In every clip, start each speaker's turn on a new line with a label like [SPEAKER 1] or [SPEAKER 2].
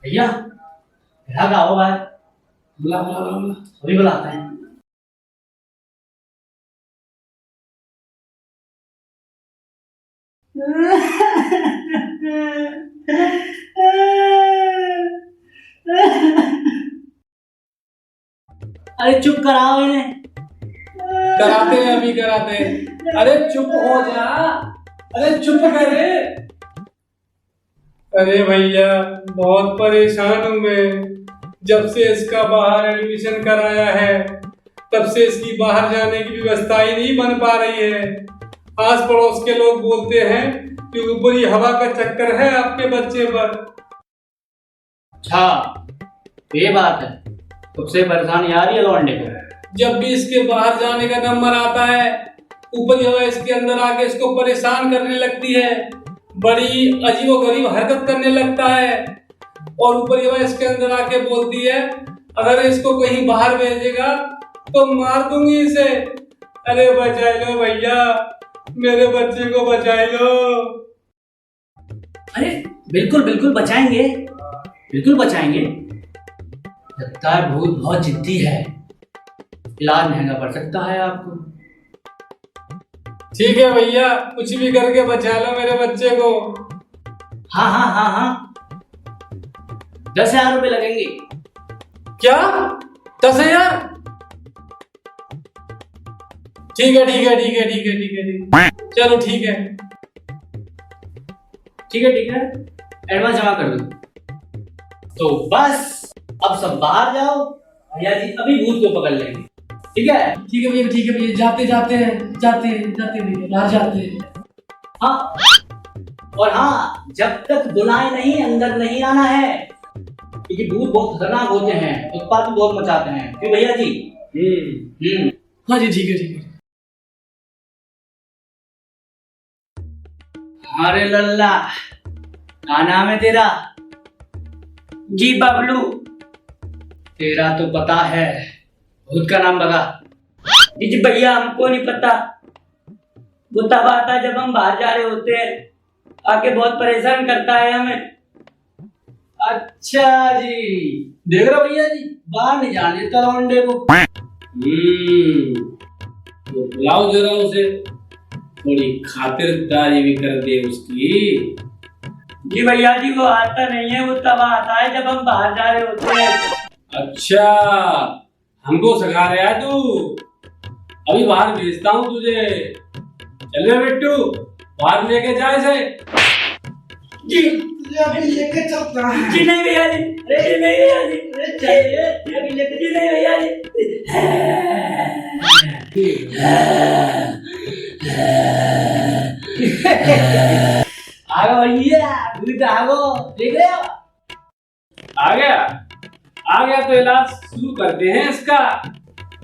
[SPEAKER 1] भैया ग्राहक आओ बाहर।
[SPEAKER 2] बुला बुला बुला बुला।
[SPEAKER 1] अभी बुलाते हैं। अरे चुप कराओ इन्हें।
[SPEAKER 2] कराते हैं, अभी कराते हैं। अरे चुप हो जा। अरे चुप करे। अरे भैया बहुत परेशान हूँ मैं। जब से इसका बाहर एडमिशन कराया है तब से इसकी बाहर जाने की व्यवस्था ही नहीं बन पा रही है। आस पड़ोस के लोग बोलते हैं कि ऊपरी हवा का चक्कर है आपके बच्चे पर।
[SPEAKER 1] अच्छा ये बात है। सबसे परेशानी आ रही है लौंडे को।
[SPEAKER 2] जब भी इसके बाहर जाने का नंबर आता है ऊपरी हवा इसके अंदर आके इसको परेशान करने लगती है। बड़ी अजीबोगरीब हरकत करने लगता है और ऊपरी हवा इसके अंदर आके बोलती है अगर इसको कहीं बाहर भेजेगा तो मार दूंगी इसे। अरे बचा लो भैया, मेरे बच्चे को बचा लो।
[SPEAKER 1] अरे बिल्कुल बिल्कुल बचाएंगे, बिल्कुल बचाएंगे। लगता है भूत बहुत जिद्दी है। इलाज महंगा पड़ सकता है आपको।
[SPEAKER 2] ठीक है भैया, कुछ भी करके बचा लो मेरे बच्चे को।
[SPEAKER 1] हाँ हाँ हाँ हाँ 10,000 रुपए लगेंगे।
[SPEAKER 2] क्या 10,000? ठीक है ठीक है ठीक है ठीक है ठीक है ठीक है, चलो ठीक है।
[SPEAKER 1] ठीक है ठीक है, एडवांस जमा कर दो। तो बस अब सब बाहर जाओ, भैया जी अभी भूत को पकड़ लेंगे। ठीक है
[SPEAKER 2] ठीक है भैया, ठीक है भैया, जाते जाते हैं जाते हैं जाते हैं भैया, बाहर जाते हैं।
[SPEAKER 1] हाँ, और हाँ जब तक बुलाए नहीं अंदर नहीं आना है, क्योंकि भूत बहुत खतरनाक होते हैं, उत्पात बहुत मचाते हैं। क्यों भैया जी?
[SPEAKER 2] हाँ जी ठीक है ठीक है।
[SPEAKER 1] अरे लल्ला, क्या नाम है तेरा?
[SPEAKER 3] जी बबलू।
[SPEAKER 1] तेरा तो पता है, भूत का नाम बता।
[SPEAKER 3] जी भैया हमको नहीं पता। वो तब आता जब हम बाहर जा रहे होते हैं, आके बहुत परेशान करता है हमें।
[SPEAKER 1] अच्छा जी, देख रहे हो भैया जी, बाहर नहीं जाने देता लौंडे को।
[SPEAKER 2] तो बुलाओ जरा उसे, थोड़ी खातिरदारी भी कर दे उसकी।
[SPEAKER 3] जी भैया जी वो आता नहीं है, वो तब आता है जब हम बाहर जा रहे होते हैं।
[SPEAKER 2] अच्छा, हमको सिखा रहा है तू? अभी बाहर भेजता हूँ तुझे। चल बे बिट्टू, बाहर लेके जा इसे।
[SPEAKER 3] जी
[SPEAKER 1] अभी लेके चलता है।
[SPEAKER 3] जी नहीं भैया जी, जी नहीं भैया जी, अभी लेके जी नहीं भैया जी।
[SPEAKER 1] आगो भैया, भूत आगो, देख रहे हो?
[SPEAKER 2] आ गया? आ गया तो इलाज शुरू करते हैं इसका।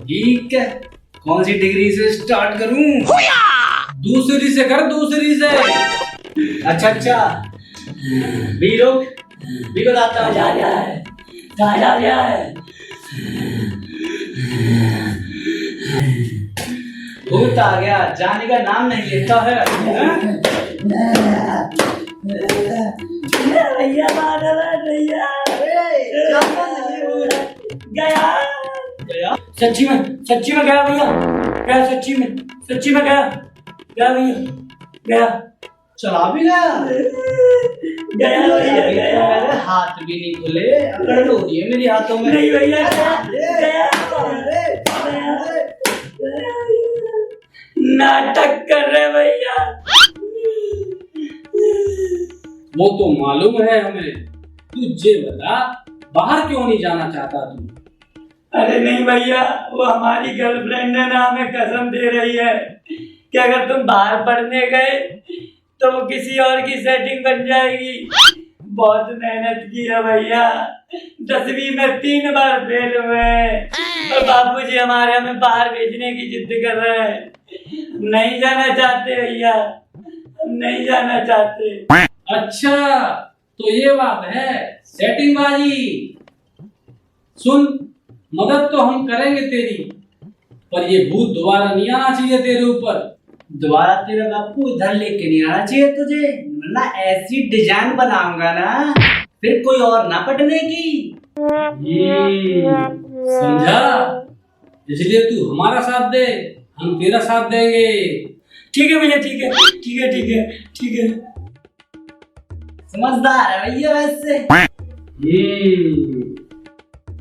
[SPEAKER 1] ठीक है, कौन सी डिग्री से स्टार्ट करूं?
[SPEAKER 2] दूसरी से कर, दूसरी से।
[SPEAKER 1] अच्छा अच्छा, बीरो बीरो दाता हूं।
[SPEAKER 3] जा रहा है, जा रहा है।
[SPEAKER 1] भूत आ गया, जाने का नाम नहीं लेता है।
[SPEAKER 3] भैया मारो भैया। गया
[SPEAKER 1] गया?
[SPEAKER 3] सच्ची में गया भैया, गया सच्ची में गया भैया, गया।
[SPEAKER 1] चला भी गया?
[SPEAKER 3] गया भैया गया।
[SPEAKER 1] मेरे हाथ भी नहीं खुले, अकड़ हो रही है मेरे हाथों में।
[SPEAKER 3] नहीं भैया गया। नाटक कर रहे भैया।
[SPEAKER 2] वो तो मालूम है हमें। तू ये बता, बाहर क्यों नहीं जाना चाहता तू?
[SPEAKER 3] अरे नहीं भैया, वो हमारी गर्लफ्रेंड है ना, हमें कसम दे रही है कि अगर तुम बाहर पढ़ने गए तो वो किसी और की सेटिंग बन जाएगी। बहुत मेहनत की है भैया, 10वीं में 3 बार फेल हुए और बापूजी हमारे हमें बाहर भेजने की जिद कर रहे हैं। नहीं जाना चाहते भैया, हम नहीं जाना चाहते।
[SPEAKER 2] अच्छा तो ये बात है, सेटिंग बाजी। सुन, मदद तो हम करेंगे तेरी, पर ये भूत दोबारा नहीं आना चाहिए तेरे ऊपर।
[SPEAKER 1] दोबारा तेरा बापू इधर लेके नहीं आना चाहिए तुझे, वरना ऐसी डिजाइन बनाऊंगा ना फिर कोई और ना पटने की।
[SPEAKER 2] समझा? इसलिए तू हमारा साथ दे, हम तेरा साथ देंगे।
[SPEAKER 3] ठीक है भैया, ठीक है, ठीक है, ठीक है, ठीक है।
[SPEAKER 1] समझदार है भैया वैसे।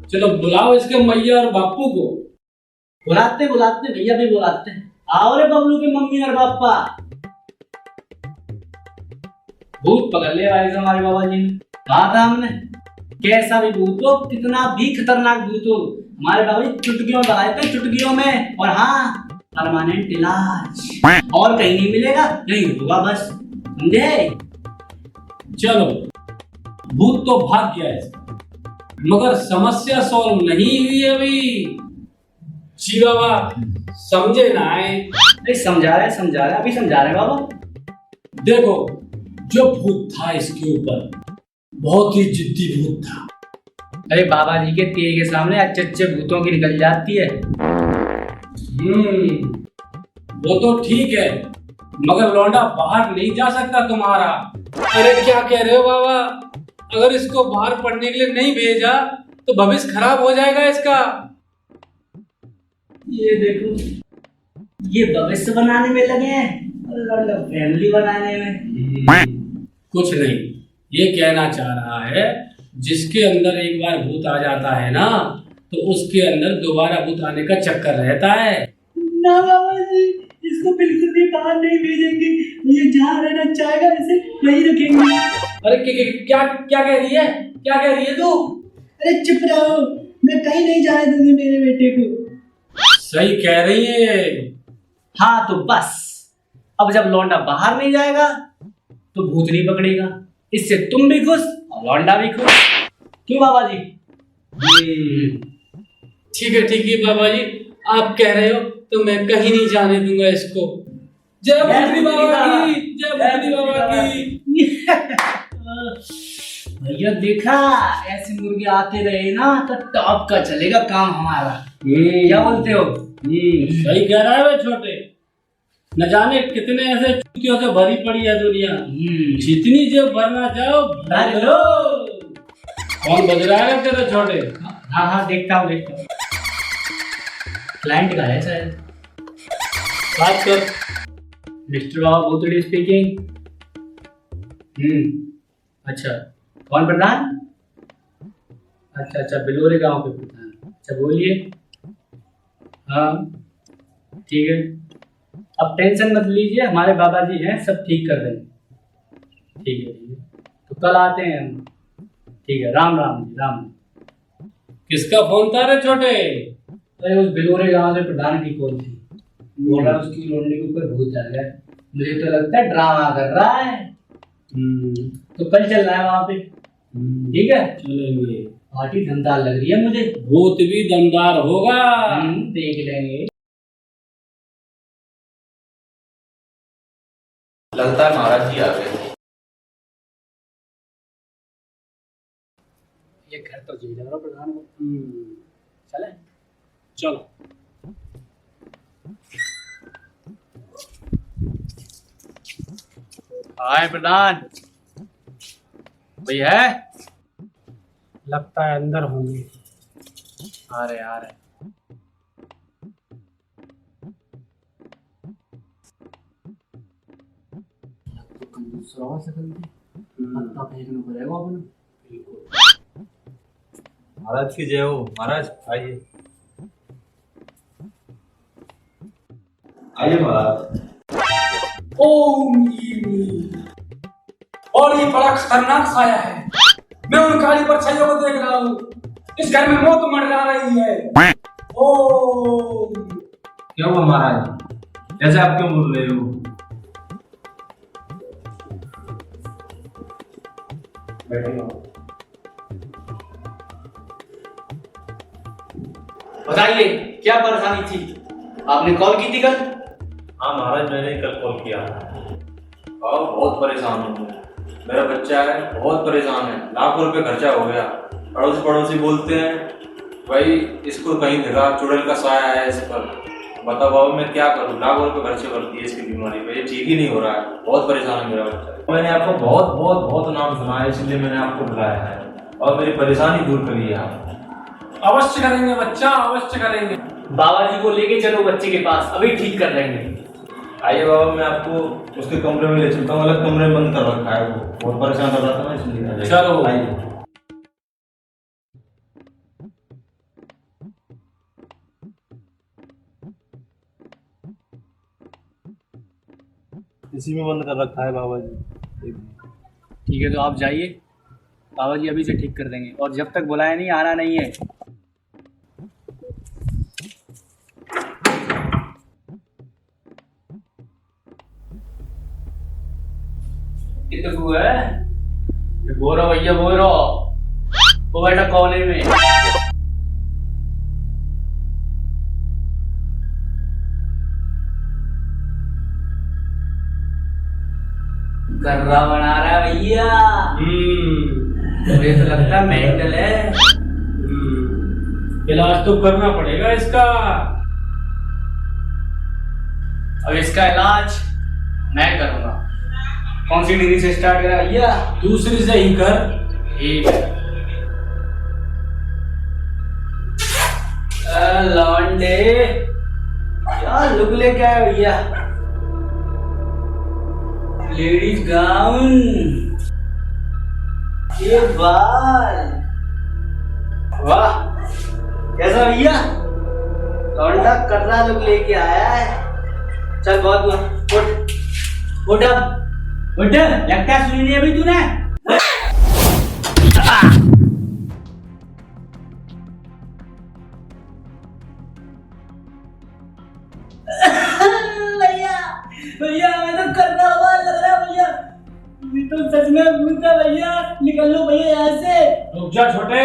[SPEAKER 2] चलो बुलाओ इसके मैया और बापू को।
[SPEAKER 1] बुलाते बुलाते भैया भी बुलाते हैं। आओ रे बबलू के मम्मी और पापा। भूत पकड़ लिया भाई साहब हमारे बाबा जी ने। कहा था हमने, कैसा भी भूत हो, कितना भी खतरनाक भूत हो, हमारे बाबा जी चुटकियों में भगाए थे, चुटकियों में। और हाँ, परमानेंट इलाज, और कहीं नहीं मिलेगा, यही होगा बस, समझे?
[SPEAKER 2] चलो, भूत तो भाग गया है, मगर समस्या सॉल्व नहीं हुई अभी। जी बाबा समझे ना आए?
[SPEAKER 1] अरे समझा रहे अभी समझा रहे बाबा।
[SPEAKER 2] देखो, जो भूत था इसके ऊपर, बहुत ही जिद्दी भूत था।
[SPEAKER 1] अरे बाबा जी के तीर के सामने अच्छे अच्छे भूतों की निकल जाती है।
[SPEAKER 2] वो तो ठीक है, मगर लौंडा बाहर नहीं जा सकता तुम्हारा। अरे क्या कह रहे हो बाबा? अगर इसको बाहर पढ़ने के लिए नहीं भेजा तो भविष्य खराब हो जाएगा इसका।
[SPEAKER 1] ये देखो, ये भविष्य बनाने में लगे हैं, फैमिली बनाने में।
[SPEAKER 2] कुछ नहीं, ये कहना चाह रहा है, जिसके अंदर एक बार भूत आ जाता है ना, तो उसके अंदर दोबारा भूत आने का चक्कर रहता है।
[SPEAKER 3] ना बाबा जी, इसको बिल्कुल भी बाहर नहीं भेजेंगे। ये जहाँ रहना चाहेगा इसे यही रखेंगे।
[SPEAKER 2] अरे क्या क्या कह रही है? क्या कह रही है तू?
[SPEAKER 3] अरे चुप रहो, मैं कहीं नहीं जाने दूंगी मेरे बेटे को।
[SPEAKER 2] सही कह रही है ये।
[SPEAKER 1] हाँ तो बस, अब जब लौंडा बाहर नहीं जाएगा तो भूत नहीं पकड़ेगा। इससे तुम भी खुश और लौंडा भी खुश। क्यों बाबा जी?
[SPEAKER 2] ठीक है बाबा जी, आप कह रहे हो तो मैं कहीं नहीं जाने दूंगा इसको। जय भूतनी बाबा की, जय भूतनी बाबा की।
[SPEAKER 1] भैया देखा, ऐसे मुर्गे आते रहे ना तो टॉप का चलेगा काम हमारा। क्या बोलते हो?
[SPEAKER 2] सही कह रहा है वे छोटे। न जाने कितने ऐसे चूतियों से भरी पड़ी है दुनिया। जितनी जेब भरना चाहो भर लो। कौन बज रहा है तेरे छोटे?
[SPEAKER 1] हाँ देखता हूँ। क्लाइंट का है शायद। बात कर। मिस्टर बाबा भूतड़ी स्पीकिंग। अच्छा, कौन प्रधान? अच्छा, बिलोरे गांव के प्रधान। अच्छा बोलिए। हाँ ठीक है, अब टेंशन मत लीजिए, हमारे बाबा जी हैं, सब ठीक कर देंगे। ठीक है, तो कल आते हैं हम। ठीक है, राम राम जी, राम।
[SPEAKER 2] किसका फोन था रे छोटे?
[SPEAKER 1] अरे उस बिलोरे गांव से प्रधान की कॉल थी। बोल रहा उसकी लोंडी के ऊपर भूत आ गया। मुझे तो लगता है ड्रामा कर रहा है। तो कल चल रहा है वहां पे। ठीक है,
[SPEAKER 2] चलेंगे।
[SPEAKER 1] पार्टी दमदार लग रही है मुझे।
[SPEAKER 2] भूत भी दमदार होगा।
[SPEAKER 1] देख लेंगे।
[SPEAKER 4] लगता है महाराज जी आ गए।
[SPEAKER 1] ये घर तो जी लग रहा प्रधान को। चले
[SPEAKER 2] चलो।
[SPEAKER 1] हाय प्रधान, भैया है?
[SPEAKER 2] लगता है अंदर होंगे।
[SPEAKER 1] आ रहे।
[SPEAKER 4] महाराज की जय हो। महाराज आइए। आइए महाराज।
[SPEAKER 2] और ये बड़ा खतरनाक साया है। मैं उन काली परछाइयों को देख रहा हूँ। इस घर में मौत मंडरा रही है। ओम।
[SPEAKER 4] क्या हुआ महाराज? ऐसे आप क्यों बोल रहे हो?
[SPEAKER 1] बताइए क्या परेशानी थी? आपने कॉल की थी कल?
[SPEAKER 4] हाँ महाराज, मैंने कल कॉल किया और बहुत परेशान हूँ। मेरा बच्चा है, बहुत परेशान है। लाखों रुपए खर्चा हो गया। पड़ोसी बोलते हैं भाई इसको कहीं देखा, चुड़ैल का साया है इस पर। बताओ बाबा मैं क्या करूँ, लाखों रुपए खर्चे करती है इसकी बीमारी पे, ये ठीक ही नहीं हो रहा है, बहुत परेशान है मेरा बच्चा। मैंने आपको बहुत बहुत बहुत नाम सुना है, इसलिए मैंने आपको बुलाया है और मेरी परेशानी दूर करी है आप।
[SPEAKER 2] अवश्य करेंगे बच्चा, अवश्य करेंगे।
[SPEAKER 1] बाबा जी को लेके चलो बच्चे के पास, अभी ठीक कर देंगे।
[SPEAKER 4] आइए बाबा, मैं आपको उसके कमरे में ले चलता हूँ, अलग कमरे में बंद कर रखा है, वो बहुत परेशान कर रहा था ना इसलिए।
[SPEAKER 2] चलो।
[SPEAKER 4] आइए। इसी में बंद कर रखा है बाबा जी।
[SPEAKER 1] ठीक है तो आप जाइए, बाबा जी अभी से ठीक कर देंगे, और जब तक बुलाया नहीं आना नहीं है। कितकू है बोलो भैया, बोलो वो बैठा कोने में। कर्रा बना रहा है भैया। मुझे तो लगता है मेंटल है।
[SPEAKER 2] इलाज तो करना पड़ेगा इसका।
[SPEAKER 1] अब इसका इलाज मैं करूंगा। कौन सी डिग्री से स्टार्ट करा भैया?
[SPEAKER 2] दूसरी से ही कर।
[SPEAKER 1] ठीक है। लौंडे क्या लुक लेके आया भैया? लेडीज गाउन, ये बाल, वाह कैसा भैया? लौंडा कर्रा लुक लेके आया है। चल बहुत हुआ, उठ उठ अब उठ, लगता है सुनी नहीं अभी तूने। भैया भैया मैं तो करना हुआ लग रहा है भैया, ये तो सच में भूत है भैया, निकल लो भैया यहाँ से।
[SPEAKER 2] रुक जा छोटे,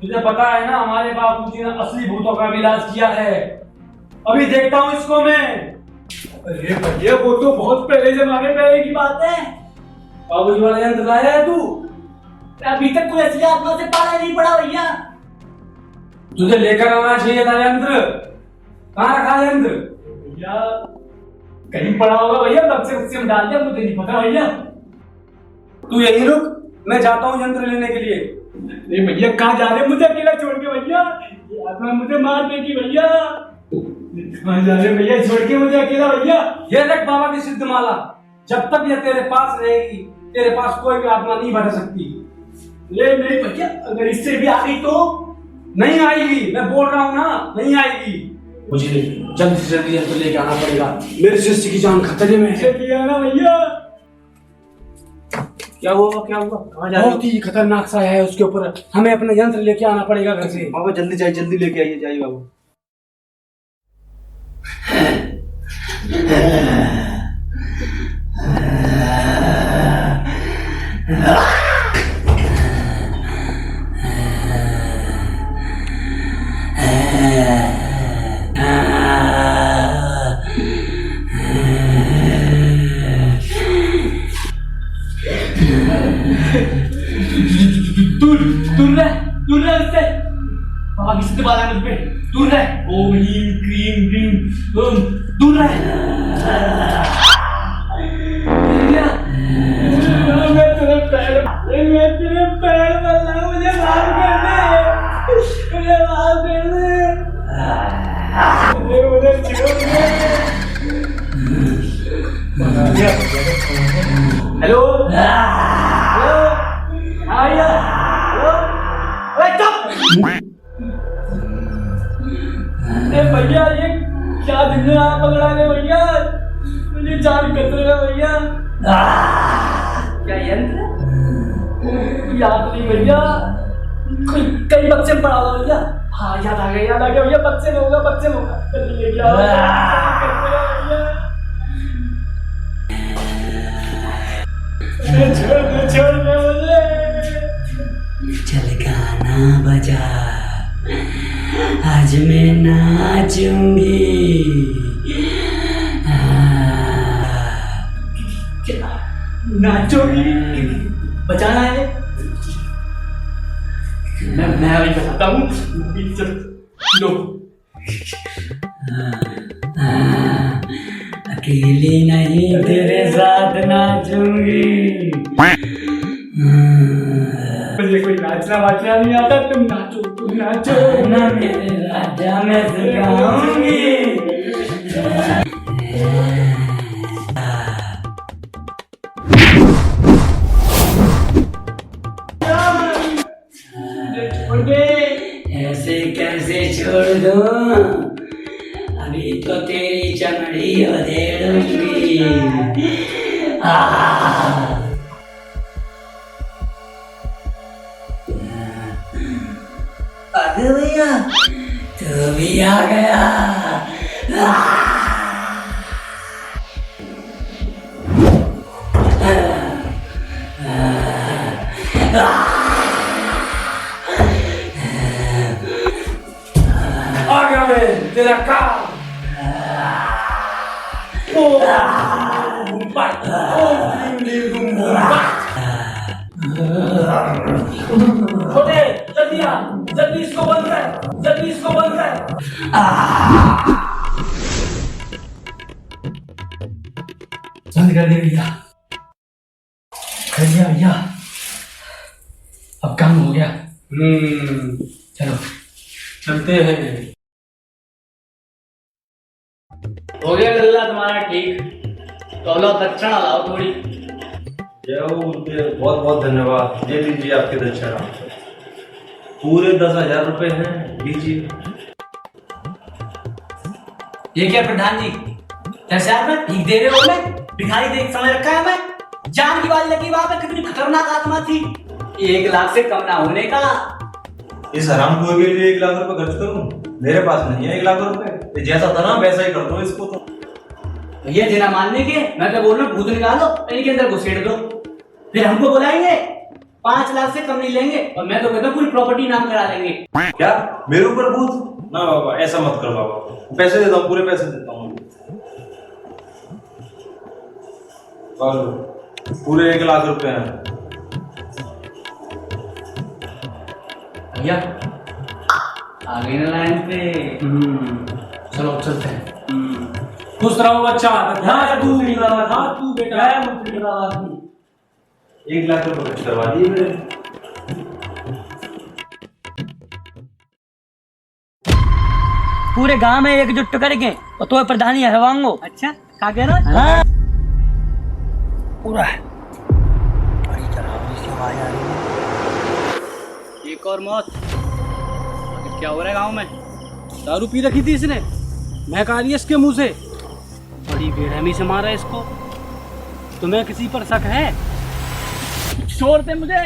[SPEAKER 2] तुझे पता है ना हमारे बाबूजी ने असली भूतों का इलाज किया है। अभी देखता हूँ इसको मैं।
[SPEAKER 1] अरे भैया वो तो बहुत पहले जमाने पहले की बात है।
[SPEAKER 2] बाबूजी वाला यंत्र लाया है तू?
[SPEAKER 1] अभी तक कोई असली आत्मा से पाला नहीं पड़ा भैया।
[SPEAKER 2] तुझे लेकर आना चाहिए था यंत्र। कहाँ रखा है यंत्र?
[SPEAKER 1] भैया कहीं पड़ा होगा भैया, बक्से में डाल दिया, मुझे नहीं पता भैया।
[SPEAKER 2] तू यहीं रुक, मैं जाता हूँ यंत्र लेने के लिए।
[SPEAKER 1] नहीं भैया कहाँ जा रहे मुझे अकेला छोड़ के भैया? ये आत्मा मुझे मार देगी भैया। कहाँ जा रहे भैया छोड़ के मुझे अकेला भैया?
[SPEAKER 2] ये देख बाबा की सिद्ध माला, जब तक ये तेरे पास रहेगी तेरे पास कोई भी आत्मा नहीं बढ़ सकती।
[SPEAKER 1] ले मेरी भैया, अगर इससे भी आ गई तो?
[SPEAKER 2] नहीं आएगी, मैं बोल रहा हूँ ना, नहीं आएगी। मुझे जल्दी से जल्दी यंत्र लेके आना पड़ेगा, मेरे शिष्य की जान खतरे में है।
[SPEAKER 1] ना भैया।
[SPEAKER 2] क्या हुआ क्या हुआ? कहाँ जा रहे हो? बहुत ही खतरनाक सा है उसके ऊपर, हमें अपना यंत्र लेके आना पड़ेगा घर से।
[SPEAKER 4] बाबा जल्दी जाइए, जल्दी लेके आइए, जाइए बाबा।
[SPEAKER 1] दूर रह उससे। बाबा किसके बाल है मुझ पे? दूर रह। ओम ह्रीम क्रीम ह्रीम ओम, दूर रह। मैं तेरे पैर बल्ला, मुझे माफ कर दे, मुझे माफ कर दे, मुझे छोड़ दे। हेलो हेलो भैया, भैया ये क्या दिन है आप पकड़ा गए भैया? मुझे जान खतरे में भैया। क्या यंत्र? याद नहीं भैया, कई बच्चे में पड़ा हुआ भैया। हाँ याद आ गया भैया, बच्चे में होगा, बच्चे में होगा। जल्दी लेके आओ भैया। छोड़ दे मुझे।
[SPEAKER 3] चल गाना बजा, आज मैं नाचूंगी।
[SPEAKER 1] नाचोगी? बचाना है? मैं अभी बताता हूँ। लो
[SPEAKER 3] अकेली नहीं तेरे साथ नाचूंगी।
[SPEAKER 1] मुझे कोई नाचना वाचना नहीं आता, तुम नाचो
[SPEAKER 3] ना मेरे राजा मैं सिखाऊंगी।
[SPEAKER 1] छोड़ दे।
[SPEAKER 3] ऐसे कैसे छोड़ दूं? अभी तो तेरी चमड़ी उधेड़ूंगी। अरे भैया तू भी आ गया।
[SPEAKER 2] आ गया मैं, तेरा काम। छोटे जल्दी आ, जल्दी इसको बंद कर, जल्दी इसको बंद कर।
[SPEAKER 1] बंद कर दे भैया, कर दिया भैया, अब काम हो गया। चलो
[SPEAKER 2] चलते हैं।
[SPEAKER 1] हो गया लल्ला तुम्हारा ठीक, तो लो दक्षिणा लाओ थोड़ी।
[SPEAKER 4] जय हो गुरुदेव, बहुत बहुत धन्यवाद। ये लीजिए आपके दक्षिणा, पूरे 10,000 रुपए हैं, लीजिए।
[SPEAKER 1] ये क्या प्रधान जी, 10,000 में भीख दे रहे हो? मैं भिखारी देख समझ रखा है मैं? जान की बात लगी वहां पे, कितनी खतरनाक आत्मा थी। 1 लाख से कम ना होने का।
[SPEAKER 4] इस हरामखोर के लिए 1 लाख रुपए खर्च करूं? मेरे पास नहीं है 1 लाख रुपए। जैसा था ना वैसा ही कर दो इसको। तो
[SPEAKER 1] ये देना मानने के, मैं तो बोल रहा हूँ भूत निकालो, इनके अंदर घुसेड़ दो, फिर हमको बुलाएंगे, 5 लाख से कम नहीं लेंगे, और मैं तो कहता हूँ पूरी प्रॉपर्टी नाम करा लेंगे।
[SPEAKER 4] क्या मेरे ऊपर भूत? ना बाबा, ऐसा मत करो बाबा, पैसे देता हूँ, पूरे पैसे देता हूँ। पूरे 1 लाख रुपए हैं
[SPEAKER 1] भैया। आ गई ना लाइन पे। चलो चलते हैं।
[SPEAKER 2] खुश रहो बच्चा।
[SPEAKER 1] हाँ,
[SPEAKER 2] तू बेटा,
[SPEAKER 4] 1 लाख रुपए खर्च करवा दिए मेरे।
[SPEAKER 3] पूरे गांव में एकजुट करके और तो प्रधानी हरवांगो।
[SPEAKER 1] अच्छा खा गया ना?
[SPEAKER 3] हाँ।
[SPEAKER 1] पूरा बड़ी डरावनी सी आवाज आ रही है। एक और मौत। क्या हो रहा है गांव में?
[SPEAKER 2] दारू पी रखी थी इसने, महक आ रही है इसके मुंह से।
[SPEAKER 1] बड़ी बेरहमी से मारा है इसको। तुम्हें किसी पर शक है? छोड़ दे मुझे।